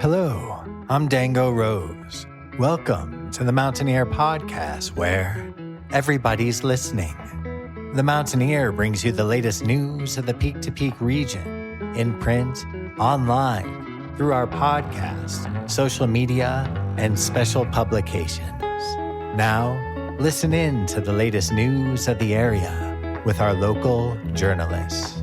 Hello, I'm Dango Rose. Welcome to the Mountaineer Podcast, where everybody's listening. The Mountaineer brings you the latest news of the peak-to-peak region, in print, online, through our podcast, social media, and special publications. Now, listen in to the latest news of the area with our local journalists.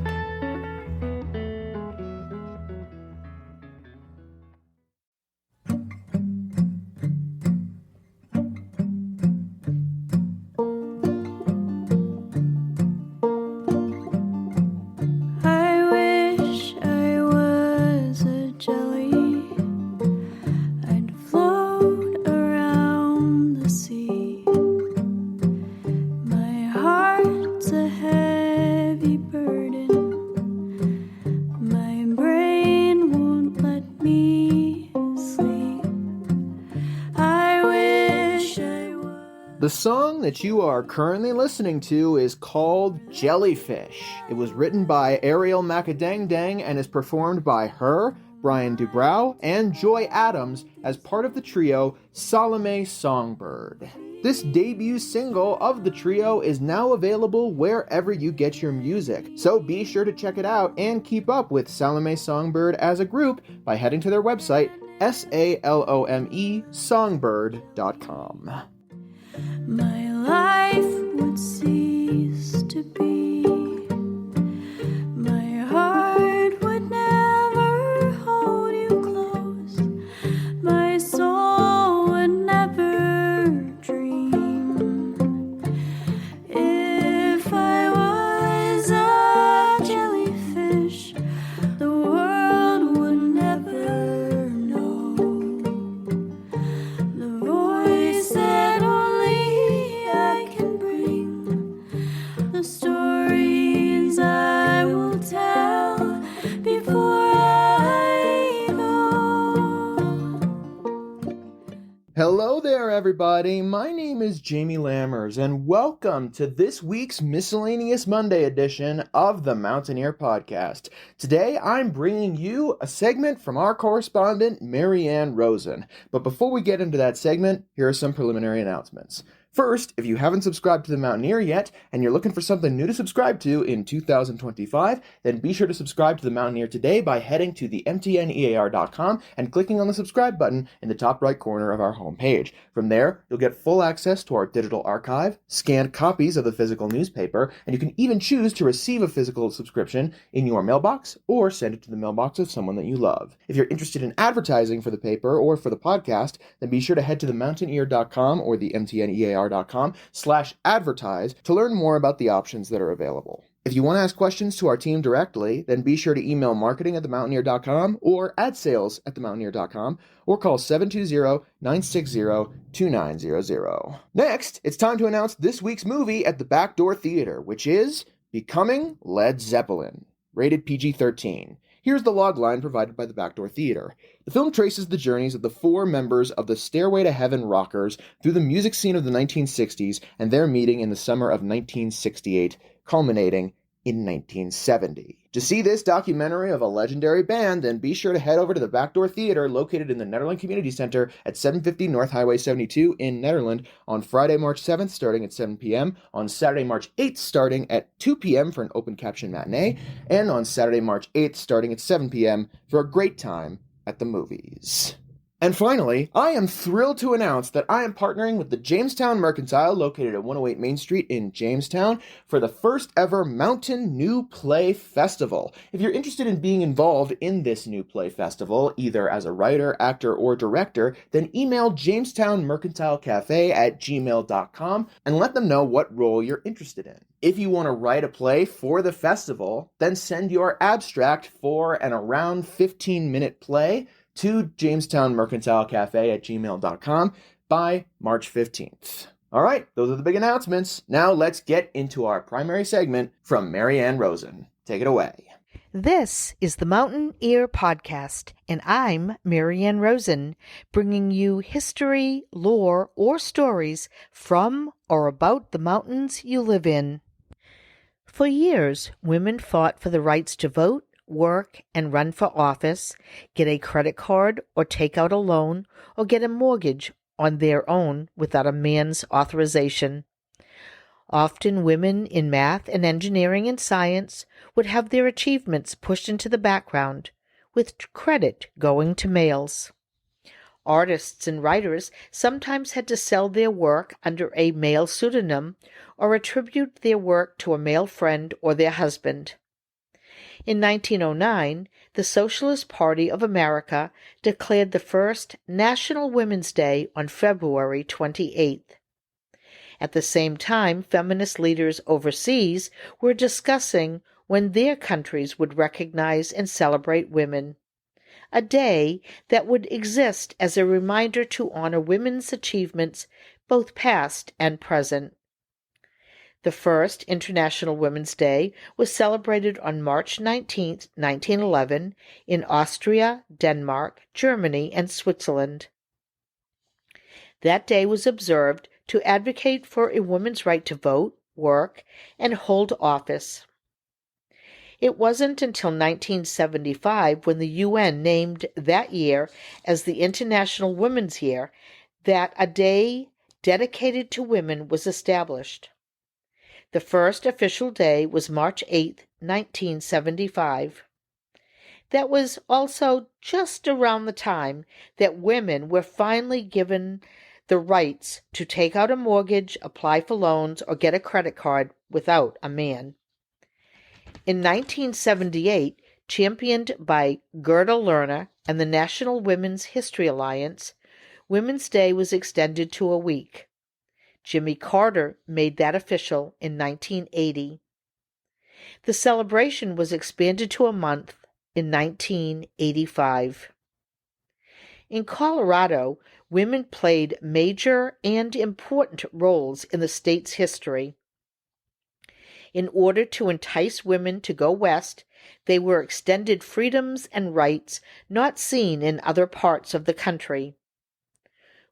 The song that you are currently listening to is called Jellyfish. It was written by Ariel Macadangdang and is performed by her, Brian Dubrow, and Joy Adams as part of the trio Salome Songbird. This debut single of the trio is now available wherever you get your music, so be sure to check it out and keep up with Salome Songbird as a group by heading to their website, SALOME songbird.com. My life would cease to be. My heart would never hold you close. My soul would never dream. If I was a jellyfish, the world would never know. The voice that the stories I will tell before I go. Hello there, everybody. My name is Jamie Lammers, and welcome to this week's Miscellaneous Monday edition of the Mountaineer Podcast. Today, I'm bringing you a segment from our correspondent, Maryann Rosen. But before we get into that segment, here are some preliminary announcements. First, if you haven't subscribed to The Mountaineer yet, and you're looking for something new to subscribe to in 2025, then be sure to subscribe to The Mountaineer today by heading to the mtnear.com and clicking on the subscribe button in the top right corner of our homepage. From there, you'll get full access to our digital archive, scanned copies of the physical newspaper, and you can even choose to receive a physical subscription in your mailbox or send it to the mailbox of someone that you love. If you're interested in advertising for the paper or for the podcast, then be sure to head to themountaineer.com or the mtnear.com/advertise to learn more about the options that are available. If you want to ask questions to our team directly, then be sure to email marketing@themountaineer.com or adsales@themountaineer.com or call 720-960-2900. Next, it's time to announce this week's movie at the Backdoor Theater, which is Becoming Led Zeppelin, rated PG-13. Here's the logline provided by the Backdoor Theater. The film traces the journeys of the four members of the Stairway to Heaven rockers through the music scene of the 1960s and their meeting in the summer of 1968, culminating in 1970. To see this documentary of a legendary band, then be sure to head over to the Backdoor Theater located in the Nederland Community Center at 750 North Highway 72 in Nederland on Friday, March 7th starting at 7 p.m., on Saturday, March 8th starting at 2 p.m. for an open caption matinee, and on Saturday, March 8th starting at 7 p.m. for a great time at the movies. And finally, I am thrilled to announce that I am partnering with the Jamestown Mercantile, located at 108 Main Street in Jamestown, for the first ever Mountain New Play Festival. If you're interested in being involved in this New Play Festival, either as a writer, actor, or director, then email jamestownmercantilecafe@gmail.com and let them know what role you're interested in. If you want to write a play for the festival, then send your abstract for an around 15-minute play to jamestownmercantilecafe@gmail.com by March 15th. All right, those are the big announcements. Now let's get into our primary segment from Maryann Rosen. Take it away. This is the Mountain Ear Podcast, and I'm Maryann Rosen, bringing you history, lore, or stories from or about the mountains you live in. For years, women fought for the rights to vote, work, and run for office, get a credit card or take out a loan, or get a mortgage on their own without a man's authorization. Often women in math and engineering and science would have their achievements pushed into the background, with credit going to males. Artists and writers sometimes had to sell their work under a male pseudonym or attribute their work to a male friend or their husband. In 1909, the Socialist Party of America declared the first National Women's Day on February 28th. At the same time, feminist leaders overseas were discussing when their countries would recognize and celebrate women, a day that would exist as a reminder to honor women's achievements, both past and present. The first International Women's Day was celebrated on March 19, 1911, in Austria, Denmark, Germany, and Switzerland. That day was observed to advocate for a woman's right to vote, work, and hold office. It wasn't until 1975, when the UN named that year as the International Women's Year, that a day dedicated to women was established. The first official day was March 8, 1975. That was also just around the time that women were finally given the rights to take out a mortgage, apply for loans, or get a credit card without a man. In 1978, championed by Gerda Lerner and the National Women's History Alliance, Women's Day was extended to a week. Jimmy Carter made that official in 1980. The celebration was expanded to a month in 1985. In Colorado, women played major and important roles in the state's history. In order to entice women to go west, they were extended freedoms and rights not seen in other parts of the country.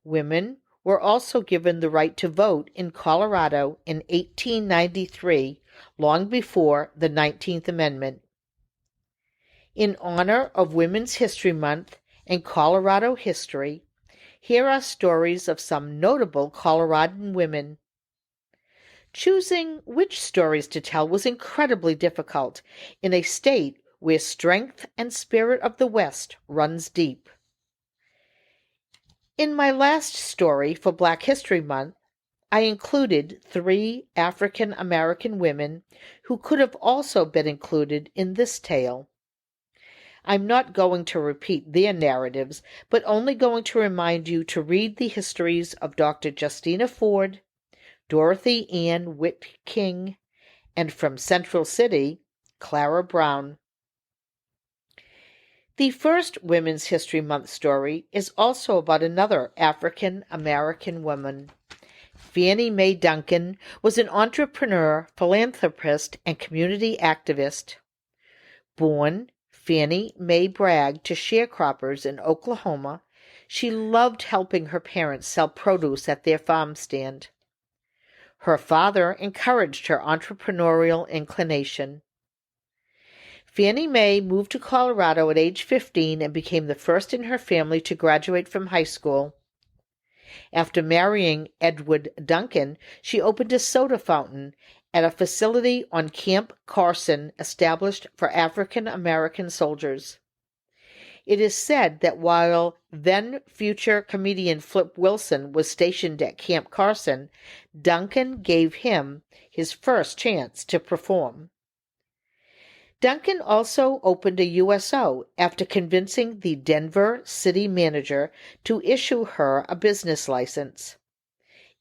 Women were also given the right to vote in Colorado in 1893, long before the 19th Amendment. In honor of Women's History Month and Colorado history, here are stories of some notable Coloradan women. Choosing which stories to tell was incredibly difficult in a state where strength and spirit of the West runs deep. In my last story for Black History Month, I included 3 African American women who could have also been included in this tale. I'm not going to repeat their narratives, but only going to remind you to read the histories of Dr. Justina Ford, Dorothy Ann Witt King, and from Central City, Clara Brown. The first Women's History Month story is also about another African American woman. Fannie Mae Duncan was an entrepreneur, philanthropist, and community activist. Born Fannie Mae Bragg to sharecroppers in Oklahoma, she loved helping her parents sell produce at their farm stand. Her father encouraged her entrepreneurial inclination. Fannie Mae moved to Colorado at age 15 and became the first in her family to graduate from high school. After marrying Edward Duncan, she opened a soda fountain at a facility on Camp Carson established for African American soldiers. It is said that while then-future comedian Flip Wilson was stationed at Camp Carson, Duncan gave him his first chance to perform. Duncan also opened a USO after convincing the Denver city manager to issue her a business license.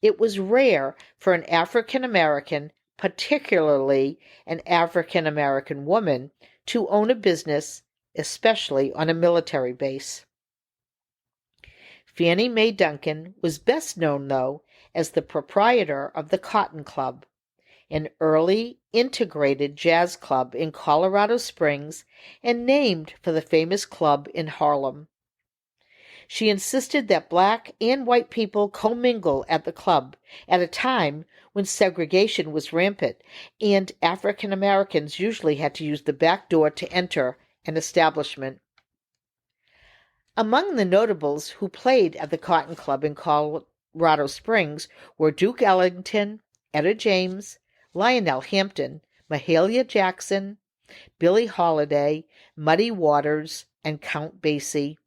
It was rare for an African American, particularly an African American woman, to own a business, especially on a military base. Fannie Mae Duncan was best known, though, as the proprietor of the Cotton Club, an early integrated jazz club in Colorado Springs and named for the famous club in Harlem. She insisted that black and white people commingle at the club at a time when segregation was rampant and African Americans usually had to use the back door to enter and establishment. Among the notables who played at the Cotton Club in Colorado Springs were Duke Ellington, Etta James, Lionel Hampton, Mahalia Jackson, Billie Holiday, Muddy Waters, and Count Basie.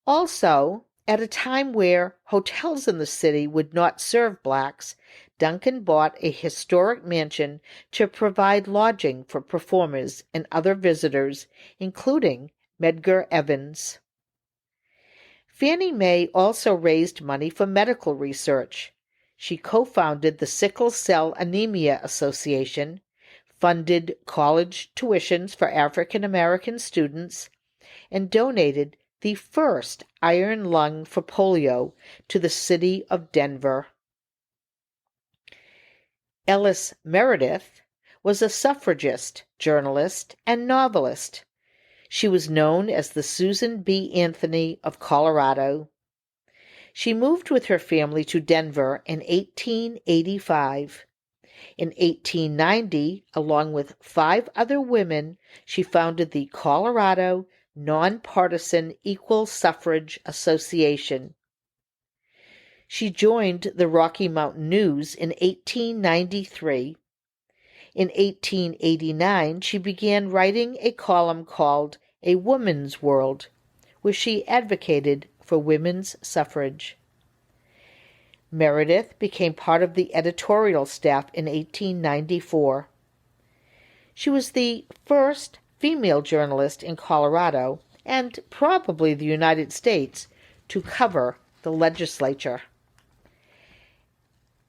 Also, at a time where hotels in the city would not serve blacks, Duncan bought a historic mansion to provide lodging for performers and other visitors, including Medgar Evers. Fannie Mae also raised money for medical research. She co-founded the Sickle Cell Anemia Association, funded college tuitions for African American students, and donated the first iron lung for polio to the city of Denver. Ellis Meredith was a suffragist, journalist, and novelist. She was known as the Susan B. Anthony of Colorado. She moved with her family to Denver in 1885. In 1890, along with 5 other women, she founded the Colorado Nonpartisan Equal Suffrage Association. She joined the Rocky Mountain News in 1893. In 1889, she began writing a column called A Woman's World, where she advocated for women's suffrage. Meredith became part of the editorial staff in 1894. She was the first female journalist in Colorado and probably the United States to cover the legislature.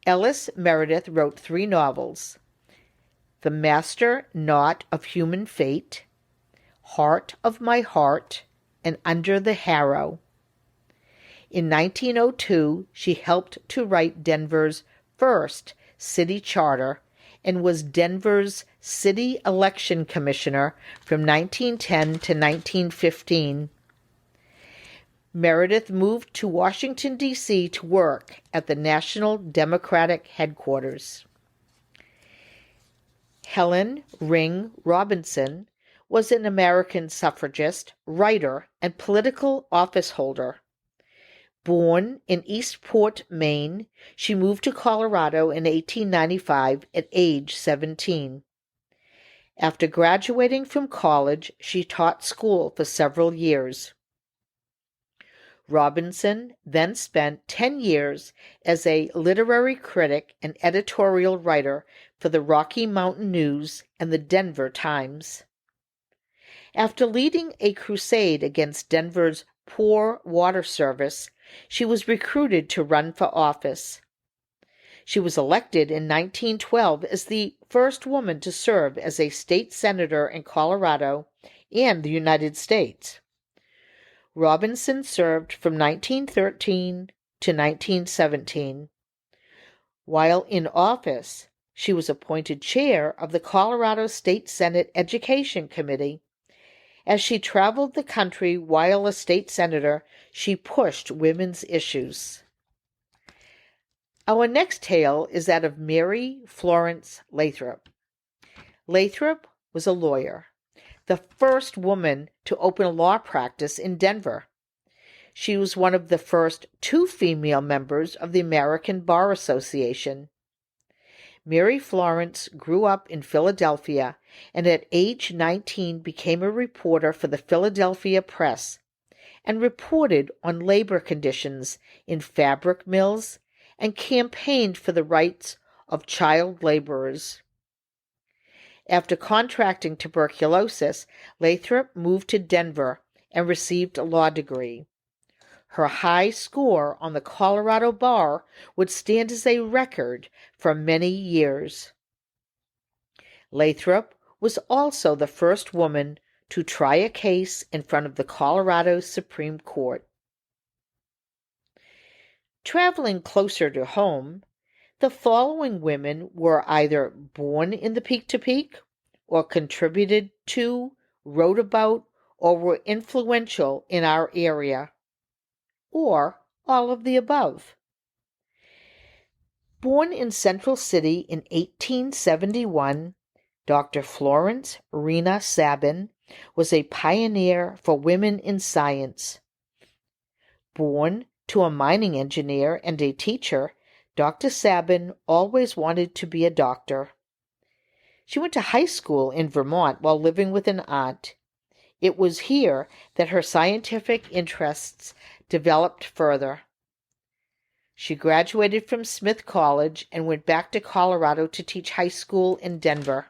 Ellis Meredith wrote 3 novels: The Master Knot of Human Fate, Heart of My Heart, and Under the Harrow. In 1902, she helped to write Denver's first city charter and was Denver's city election commissioner from 1910 to 1915. Meredith moved to Washington, D.C. to work at the National Democratic headquarters. Helen Ring Robinson was an American suffragist, writer, and political officeholder. Born in Eastport, Maine, she moved to Colorado in 1895 at age 17. After graduating from college, she taught school for several years. Robinson then spent 10 years as a literary critic and editorial writer for the Rocky Mountain News and the Denver Times. After leading a crusade against Denver's poor water service, she was recruited to run for office. She was elected in 1912 as the first woman to serve as a state senator in Colorado and the United States. Robinson served from 1913 to 1917. While in office, she was appointed chair of the Colorado State Senate Education Committee. As she traveled the country while a state senator, she pushed women's issues. Our next tale is that of Mary Florence Lathrop. Lathrop was a lawyer, the first woman to open a law practice in Denver. She was one of the first 2 female members of the American Bar Association. Mary Florence grew up in Philadelphia and at age 19 became a reporter for the Philadelphia Press and reported on labor conditions in fabric mills and campaigned for the rights of child laborers. After contracting tuberculosis, Lathrop moved to Denver and received a law degree. Her high score on the Colorado bar would stand as a record for many years. Lathrop was also the first woman to try a case in front of the Colorado Supreme Court. Traveling closer to home, the following women were either born in the Peak-to-Peak or contributed to, wrote about, or were influential in our area, or all of the above. Born in Central City in 1871, Dr. Florence Rena Sabin was a pioneer for women in science. Born to a mining engineer and a teacher, Dr. Sabin always wanted to be a doctor. She went to high school in Vermont while living with an aunt. It was here that her scientific interests developed further. She graduated from Smith College and went back to Colorado to teach high school in Denver.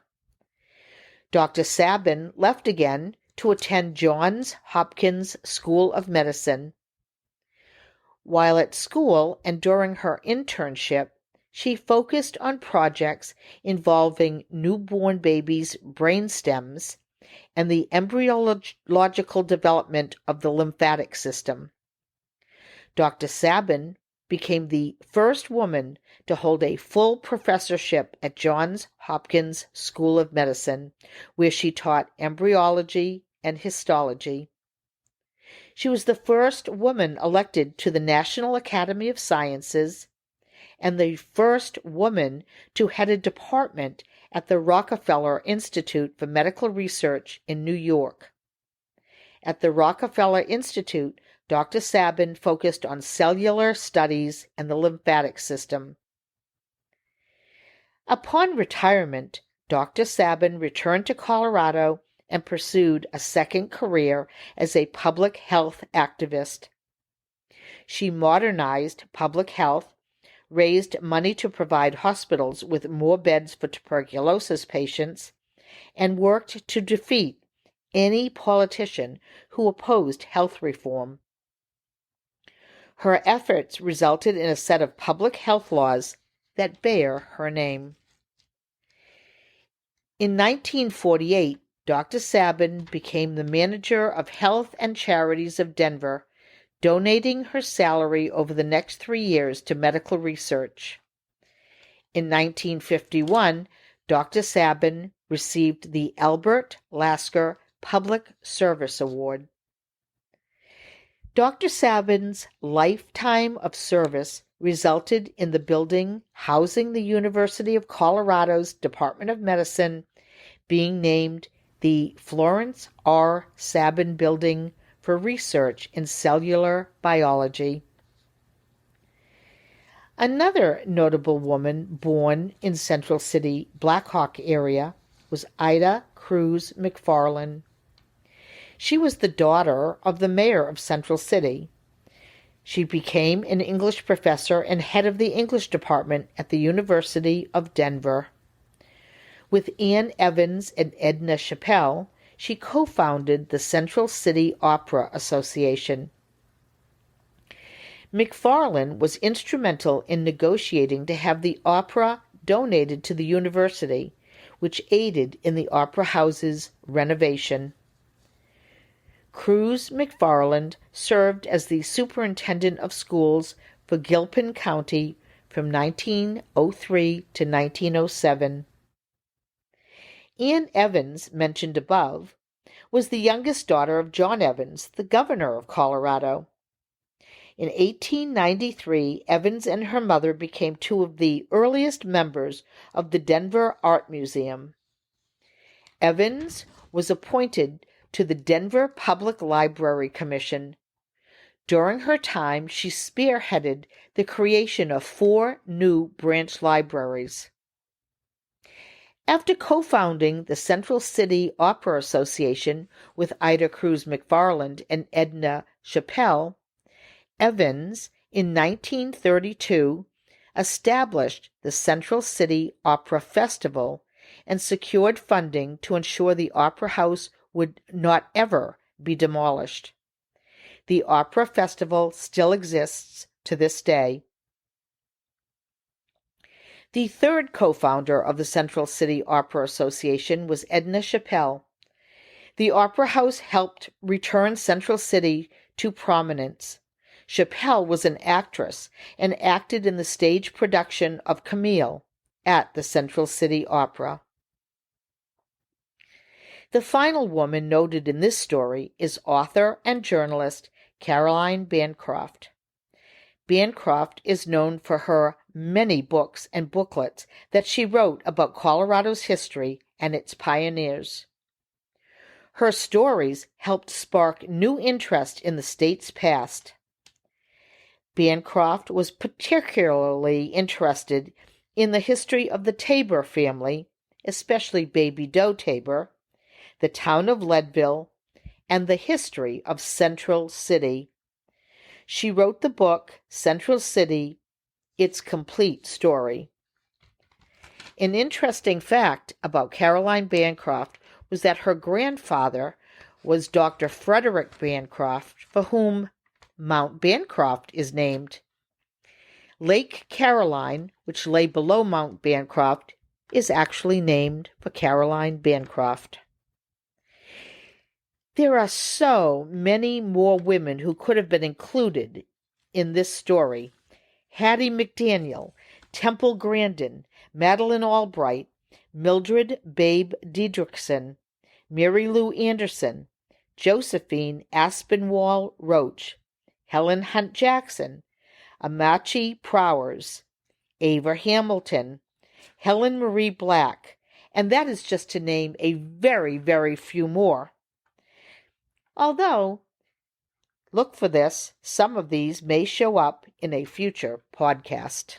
Dr. Sabin left again to attend Johns Hopkins School of Medicine. While at school and during her internship, she focused on projects involving newborn babies' brain stems and the embryological development of the lymphatic system. Dr. Sabin became the first woman to hold a full professorship at Johns Hopkins School of Medicine, where she taught embryology and histology. She was the first woman elected to the National Academy of Sciences and the first woman to head a department at the Rockefeller Institute for Medical Research in New York. At the Rockefeller Institute, Dr. Sabin focused on cellular studies and the lymphatic system. Upon retirement, Dr. Sabin returned to Colorado and pursued a second career as a public health activist. She modernized public health, raised money to provide hospitals with more beds for tuberculosis patients, and worked to defeat any politician who opposed health reform. Her efforts resulted in a set of public health laws that bear her name. In 1948, Dr. Sabin became the manager of Health and Charities of Denver, donating her salary over the next 3 years to medical research. In 1951, Dr. Sabin received the Albert Lasker Public Service Award. Dr. Sabin's lifetime of service resulted in the building housing the University of Colorado's Department of Medicine being named the Florence R. Sabin Building for Research in Cellular Biology. Another notable woman born in Central City, Blackhawk area, was Ida Cruz McFarland. She was the daughter of the mayor of Central City. She became an English professor and head of the English department at the University of Denver. With Ann Evans and Edna Chappell, she co-founded the Central City Opera Association. McFarland was instrumental in negotiating to have the opera donated to the university, which aided in the opera house's renovation. Cruz McFarland served as the superintendent of schools for Gilpin County from 1903 to 1907. Ann Evans, mentioned above, was the youngest daughter of John Evans, the governor of Colorado. In 1893, Evans and her mother became two of the earliest members of the Denver Art Museum. Evans was appointed to the Denver Public Library Commission. During her time, she spearheaded the creation of 4 new branch libraries. After co-founding the Central City Opera Association with Ida Cruz McFarland and Edna Chappell, Evans, in 1932, established the Central City Opera Festival and secured funding to ensure the Opera House would not ever be demolished. The Opera Festival still exists to this day. The third co-founder of the Central City Opera Association was Edna Chappell. The Opera House helped return Central City to prominence. Chappell was an actress and acted in the stage production of Camille at the Central City Opera. The final woman noted in this story is author and journalist Caroline Bancroft. Bancroft is known for her many books and booklets that she wrote about Colorado's history and its pioneers. Her stories helped spark new interest in the state's past. Bancroft was particularly interested in the history of the Tabor family, especially Baby Doe Tabor, the town of Leadville, and the history of Central City. She wrote the book Central City, Its Complete Story. An interesting fact about Caroline Bancroft was that her grandfather was Dr. Frederick Bancroft, for whom Mount Bancroft is named. Lake Caroline, which lay below Mount Bancroft, is actually named for Caroline Bancroft. There are so many more women who could have been included in this story. Hattie McDaniel, Temple Grandin, Madeline Albright, Mildred Babe Diedrichson, Mary Lou Anderson, Josephine Aspinwall Roach, Helen Hunt Jackson, Amachi Prowers, Ava Hamilton, Helen Marie Black, and that is just to name a very, very few more. Although, look for this, some of these may show up in a future podcast.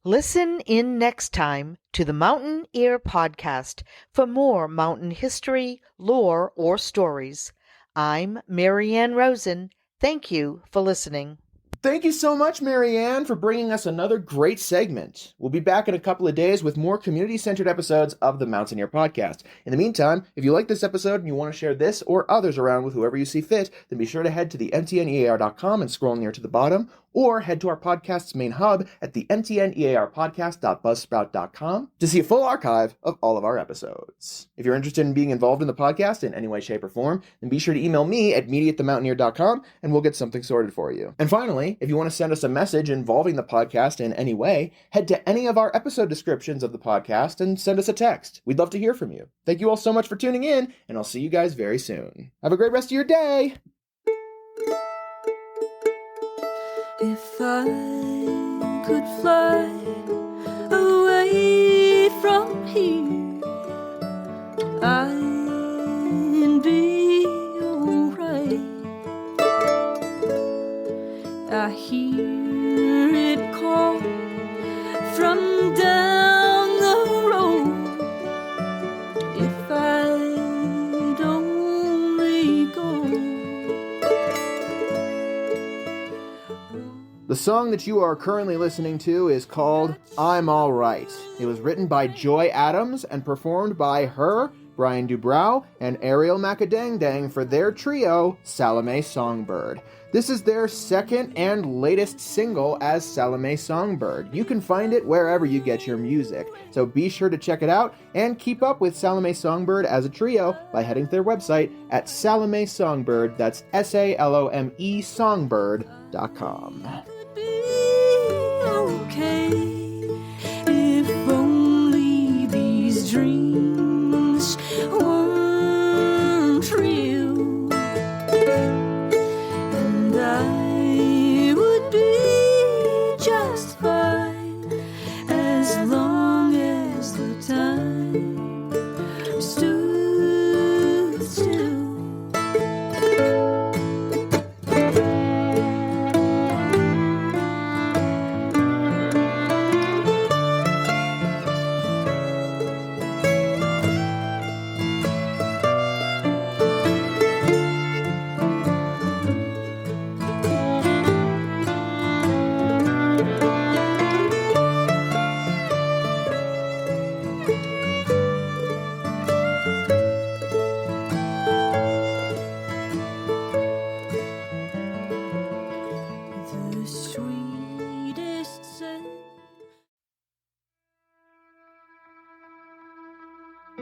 Listen in next time to the Mountain Ear Podcast for more mountain history, lore, or stories. I'm Maryann Rosen. Thank you for listening. Thank you so much, Maryann, for bringing us another great segment. We'll be back in a couple of days with more community-centered episodes of the Mountaineer Podcast. In the meantime, if you like this episode and you want to share this or others around with whoever you see fit, then be sure to head to the mtnear.com and scroll near to the bottom, or head to our podcast's main hub at the mtnearpodcast.buzzsprout.com to see a full archive of all of our episodes. If you're interested in being involved in the podcast in any way, shape, or form, then be sure to email me at media@themountaineer.com and we'll get something sorted for you. And finally, if you want to send us a message involving the podcast in any way, head to any of our episode descriptions of the podcast and send us a text. We'd love to hear from you. Thank you all so much for tuning in, and I'll see you guys very soon. Have a great rest of your day! If I could fly away from here, I'd be alright. I hear it call from down the road. If I'd only go. The song that you are currently listening to is called I'm All Right. It was written by Joy Adams and performed by her, Brian Dubrow, and Ariel Macadang for their trio, Salome Songbird. This is their second and latest single as Salome Songbird. You can find it wherever you get your music, so be sure to check it out and keep up with Salome Songbird as a trio by heading to their website at Salome Songbird, that's SALOME songbird.com. Okay, if only these dreams weren't real, and I would be just fine as long as the time stood still. The sweetest scent.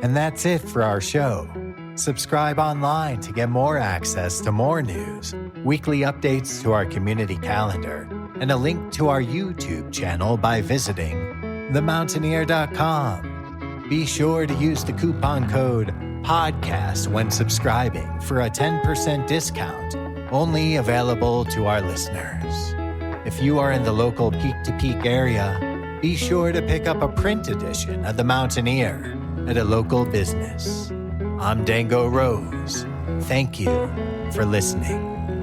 And that's it for our show. Subscribe online to get more access to more news, weekly updates to our community calendar, and a link to our YouTube channel by visiting themountaineer.com. Be sure to use the coupon code PODCAST when subscribing for a 10% discount, only available to our listeners. If you are in the local Peak-to-Peak area, be sure to pick up a print edition of The Mountaineer at a local business. I'm Dango Rose. Thank you for listening.